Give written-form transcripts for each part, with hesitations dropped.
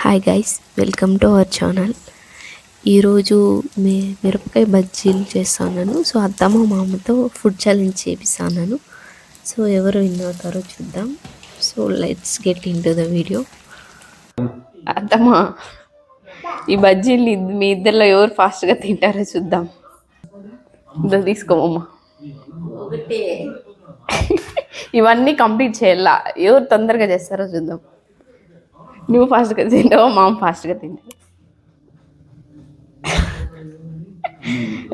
Hi guys, welcome to our channel. ఈరోజు మిరపకాయ బజ్జీలు చేస్తాను. సో అత్తమ్మ మామతో ఫుడ్ ఛాలెంజ్ చేపిస్తాను. సో ఎవరు విన్ అవుతారో చూద్దాం. So let's get in to the video. అత్తమ్మ, ఈ బజ్జీలు మీ ఇద్దరిలో ఎవరు ఫాస్ట్గా తింటారో చూద్దాం. ఇదో తీసుకోమమ్మ. ఇవన్నీ కంప్లీట్ చేయాలా, ఎవరు తొందరగా చేస్తారో చూద్దాం. నువ్వు ఫాస్ట్గా తింటావు, మామ ఫాస్ట్గా తింటావు.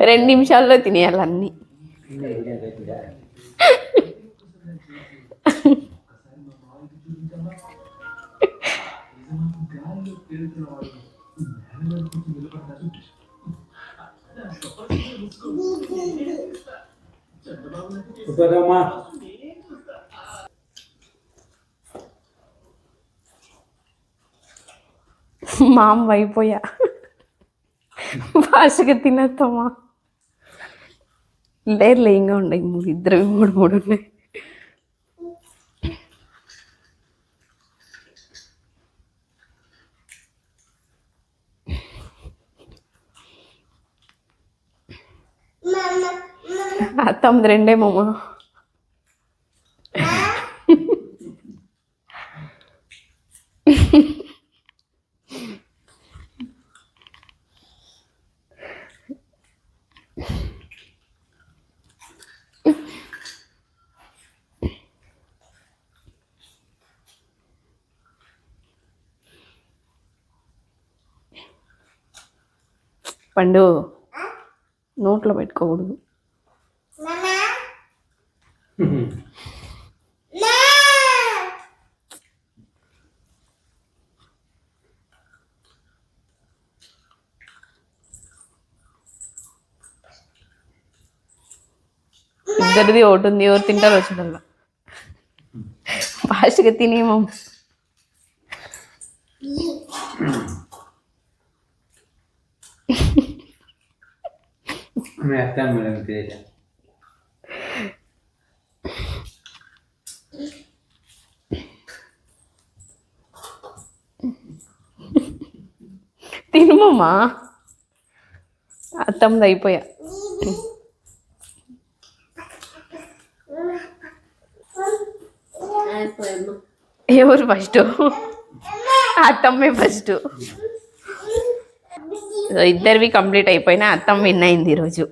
2 నిమిషాల్లో తినేయాలి అన్నీ. మామ అయిపోయా, ఫాస్ట్గా తినేస్తామా. లేర్లే, ఇంకా ఉన్నాయి 3, 2 3 ఉన్నాయి. తొమ్మిది 2 మామ. పండు, నోట్లో పెట్టుకోకూడదు. ఇద్దరిది ఒకటి ఉంది, ఎవరు తింటారో చూడాల. ఫాస్ట్గా తినేమో. తినమమ్మా, అత్తమ్మది అయిపోయా. ఎవరు ఫస్ట్? అత్తమ్మే ఫస్ట్. ఇద్దరివి కంప్లీట్ అయిపోయినా అత్తమ్మ విన్ అయింది ఈరోజు.